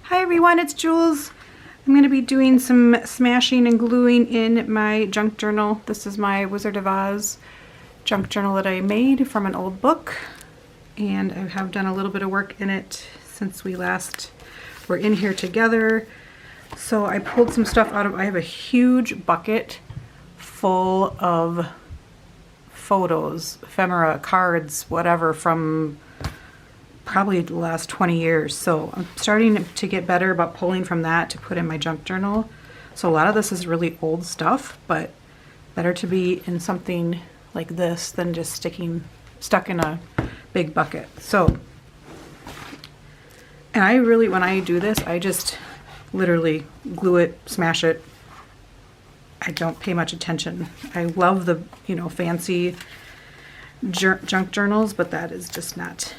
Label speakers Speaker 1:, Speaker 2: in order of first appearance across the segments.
Speaker 1: Hi everyone, it's Jules. I'm going to be doing some smashing and gluing in my junk journal. This is my Wizard of Oz junk journal that I made from an old book, and I have done a little bit of work in it since we last were in here together. So I pulled some stuff out of, I have a huge bucket full of photos, ephemera, cards, whatever, from probably the last 20 years. So I'm starting to get better about pulling from that to put in my junk journal. So a lot of this is really old stuff, but better to be in something like this than just stuck in a big bucket. So, and I really, when I do this, I just literally glue it, smash it. I don't pay much attention. I love the, fancy junk journals, but that is just not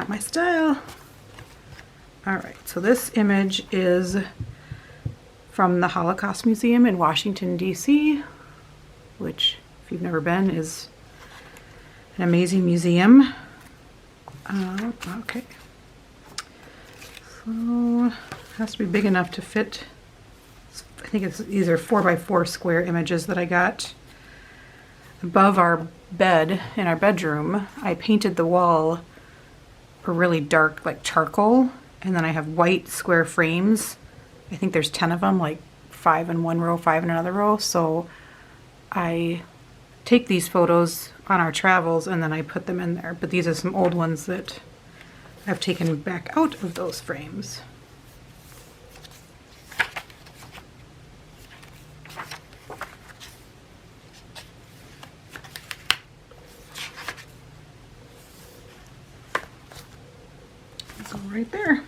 Speaker 1: my style. All right, so this image is from the Holocaust Museum in Washington, D.C., which, if you've never been, is an amazing museum. Okay. So, it has to be big enough to fit. I think these are 4x4 square images that I got. Above our bed in our bedroom, I painted the wall a really dark, like charcoal, and then I have white square frames. I think there's 10 of them, like 5 in one row, 5 in another row. So I take these photos on our travels and then I put them in there. But these are some old ones that I've taken back out of those frames. Go right there.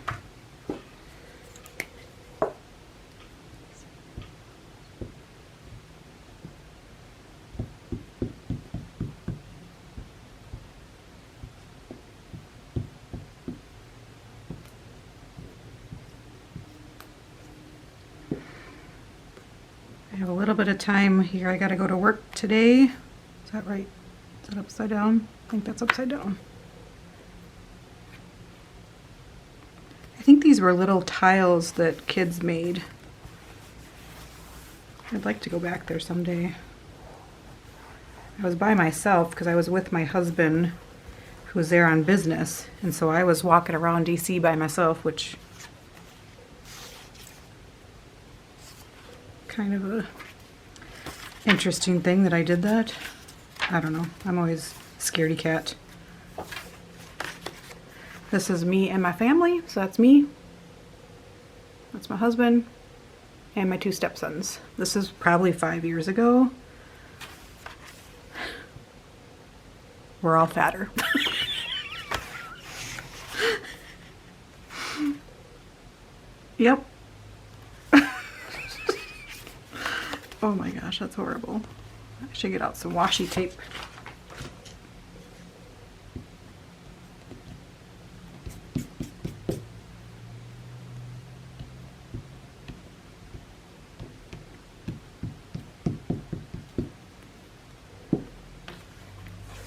Speaker 1: I have a little bit of time here. I gotta go to work today. Is that right? Is that upside down? I think that's upside down. I think these were little tiles that kids made. I'd like to go back there someday. I was by myself because I was with my husband who was there on business, and so I was walking around DC by myself, which kind of a interesting thing that I did that. I don't know. I'm always a scaredy cat. This is me and my family, so that's me. That's my husband and my 2 stepsons. This is probably 5 years ago. We're all fatter. Yep. Oh my gosh, that's horrible. I should get out some washi tape.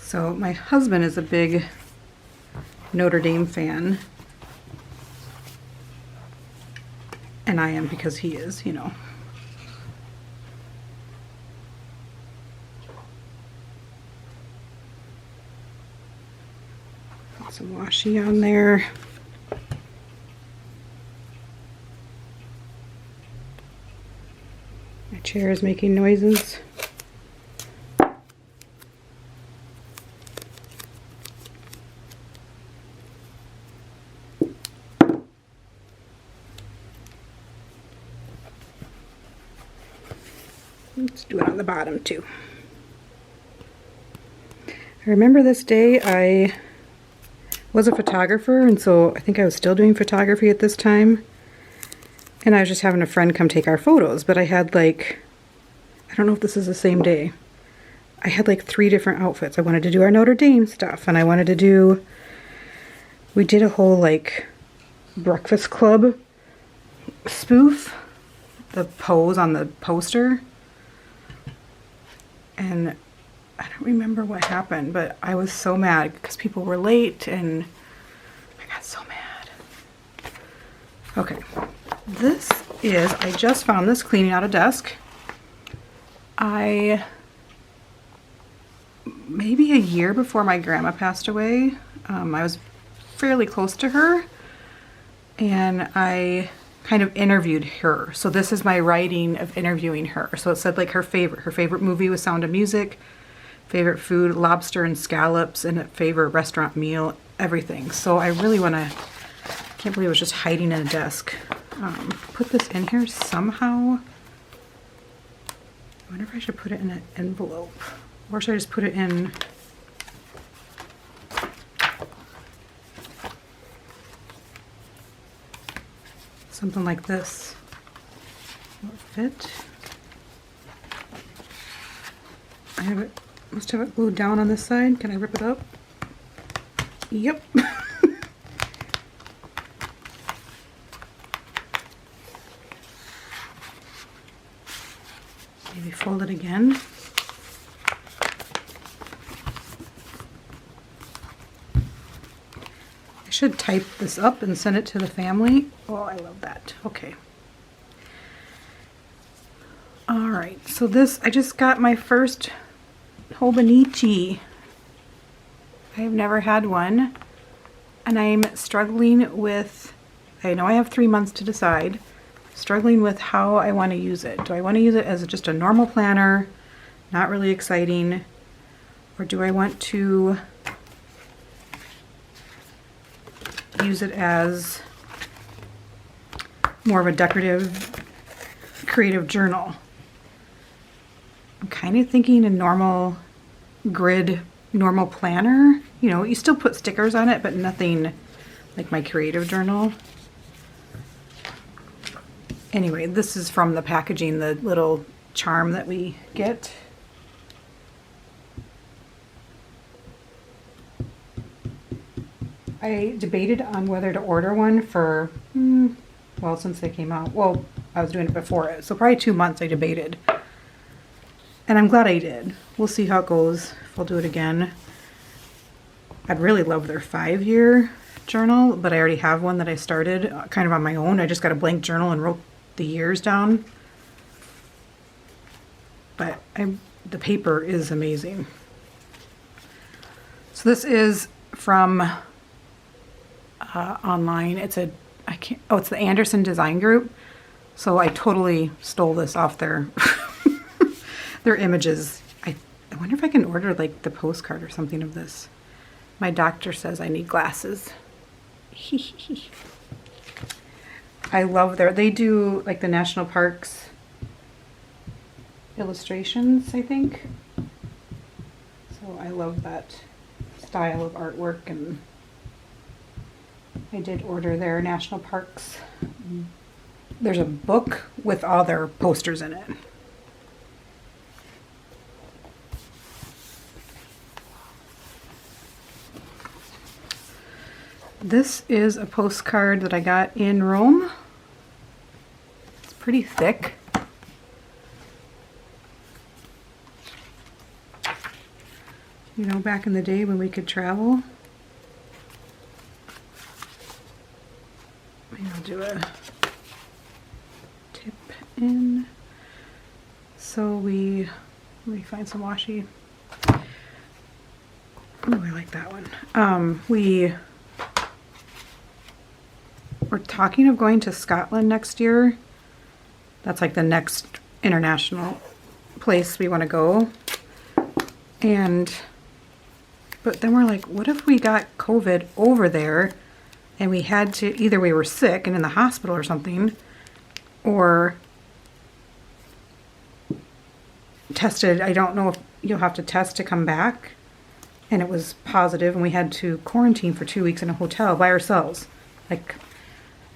Speaker 1: So my husband is a big Notre Dame fan, and I am because he is, Got some washi on there. My chair is making noises. Let's do it on the bottom too. I remember this day. I was a photographer, and so I think I was still doing photography at this time. And I was just having a friend come take our photos, but I had I don't know if this is the same day. I had 3 different outfits. I wanted to do our Notre Dame stuff, and I wanted to do, we did a whole Breakfast Club spoof, the pose on the poster. And I don't remember what happened, but I was so mad because people were late and I got so mad. Okay, This is, I just found this cleaning out a desk. Maybe a year before my grandma passed away, I was fairly close to her, and I kind of interviewed her. So this is my writing of interviewing her. So it said like her favorite movie was Sound of Music, favorite food, lobster and scallops, and a favorite restaurant meal, everything. So I really want to, I can't believe it was just hiding in a desk. Put this in here somehow. I wonder if I should put it in an envelope, or should I just put it in something like this? Will it fit? I have it, must have it glued down on this side. Can I rip it up? Yep. Maybe fold it again. I should type this up and send it to the family. Oh, I love that. Okay. All right, so this, I just got my first Hobonichi. I've never had one, and I'm struggling with, I know I have 3 months to decide, struggling with how I want to use it. Do I want to use it as just a normal planner, not really exciting, or do I want to use it as more of a decorative, creative journal? I'm kind of thinking a normal grid, normal planner. You know, you still put stickers on it, but nothing like my creative journal. Anyway, this is from the packaging, the little charm that we get. I debated on whether to order one for, well, since they came out. Well, I was doing it before it, so probably 2 months I debated. And I'm glad I did. We'll see how it goes, if I'll do it again. I'd really love their 5-year journal, but I already have one that I started kind of on my own. I just got a blank journal and wrote the years down. But the paper is amazing. So this is from online. It's it's the Anderson Design Group. So I totally stole this off their their images. I wonder if I can order like the postcard or something of this. My doctor says I need glasses. I love they do like the national parks illustrations, I think. So I love that style of artwork, and I did order their national parks. There's a book with all their posters in it. This is a postcard that I got in Rome. It's pretty thick. You know, back in the day when we could travel. Maybe I'll do a tip in. So let me find some washi. Oh, I like that one. We're talking of going to Scotland next year. That's like the next international place we want to go. But then we're like, what if we got COVID over there and we had to, either we were sick and in the hospital or something, or tested, I don't know if you'll have to test to come back, and it was positive and we had to quarantine for 2 weeks in a hotel by ourselves. Like,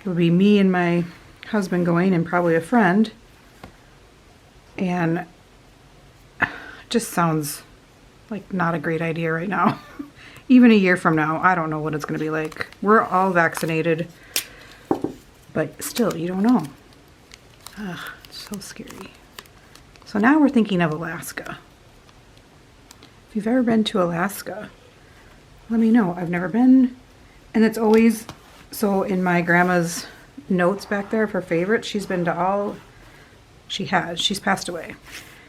Speaker 1: it would be me and my husband going and probably a friend. And it just sounds like not a great idea right now. Even a year from now, I don't know what it's going to be like. We're all vaccinated, but still, you don't know. Ugh, it's so scary. So now we're thinking of Alaska. If you've ever been to Alaska, let me know. I've never been, and it's always, so in my grandma's notes back there of her favorites. She's been to all, she's passed away.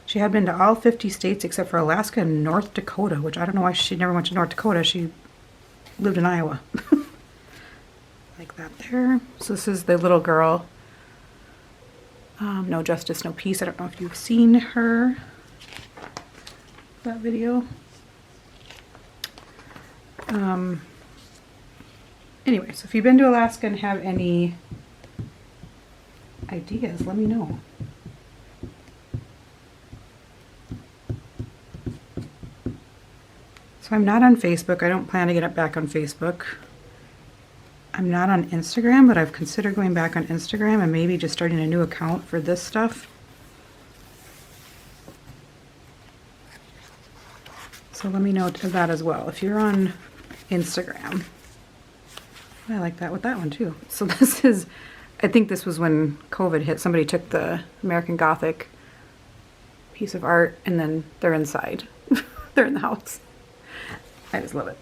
Speaker 1: She had been to all 50 states except for Alaska and North Dakota, which I don't know why she never went to North Dakota. She lived in Iowa. Like that there. So this is the little girl. No Justice, No Peace. I don't know if you've seen her, that video. Anyway, so if you've been to Alaska and have any ideas, let me know. So I'm not on Facebook. I don't plan to get it back on Facebook. I'm not on Instagram, but I've considered going back on Instagram and maybe just starting a new account for this stuff. So let me know that as well. If you're on Instagram, I like that with that one too. So this is, I think this was when COVID hit. Somebody took the American Gothic piece of art and then they're inside. They're in the house. I just love it.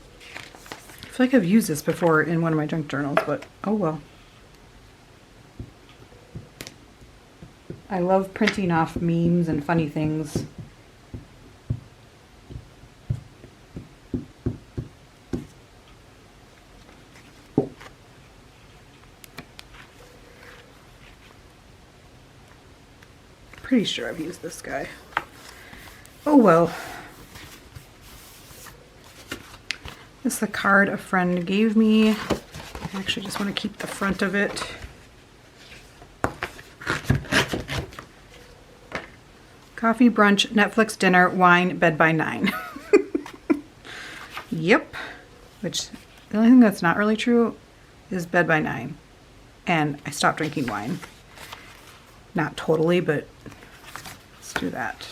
Speaker 1: I feel like I've used this before in one of my junk journals, but oh well. I love printing off memes and funny things. Pretty sure I've used this guy. Oh well. This is the card a friend gave me. I actually just want to keep the front of it. Coffee, brunch, Netflix, dinner, wine, bed by 9. Yep. Which, the only thing that's not really true is bed by 9. And I stopped drinking wine. Not totally, but let's do that.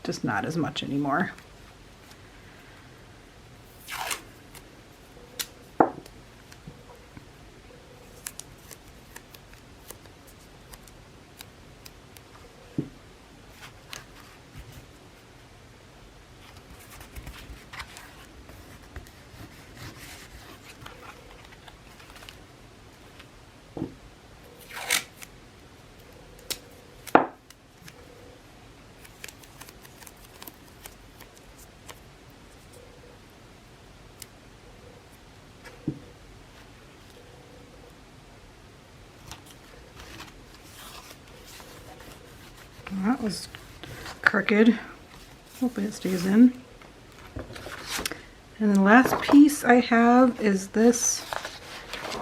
Speaker 1: Just not as much anymore. That was crooked. Hopefully it stays in. And then the last piece I have is this.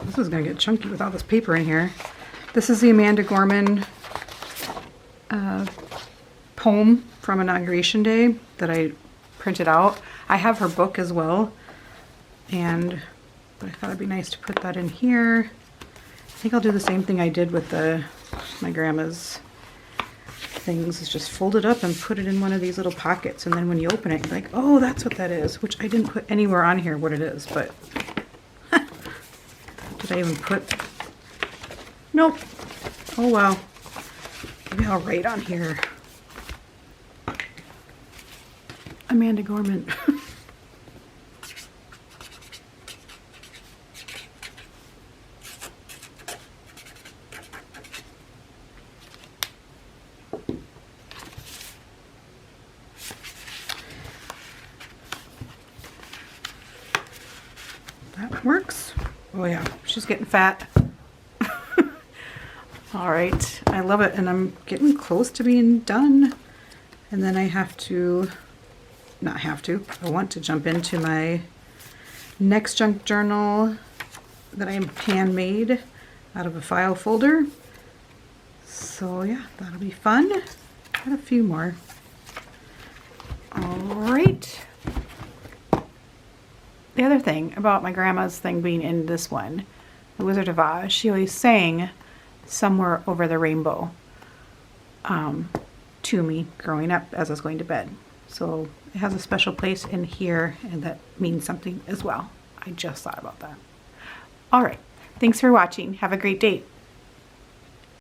Speaker 1: This is going to get chunky with all this paper in here. This is the Amanda Gorman poem from Inauguration Day that I printed out. I have her book as well. But I thought it'd be nice to put that in here. I think I'll do the same thing I did with my grandma's things, is just fold it up and put it in one of these little pockets, and then when you open it, you're like, oh, that's what that is, which I didn't put anywhere on here what it is, but did I even put, nope. Oh well, maybe I'll write on here, Amanda Gorman. Works. Oh yeah, she's getting fat. All right, I love it, and I'm getting close to being done. And then I want to jump into my next junk journal that I handmade out of a file folder. So yeah, that'll be fun. Got a few more. All right. The other thing about my grandma's thing being in this one, the Wizard of Oz, she always sang Somewhere Over the Rainbow to me growing up as I was going to bed. So it has a special place in here, and that means something as well. I just thought about that. All right. Thanks for watching. Have a great day.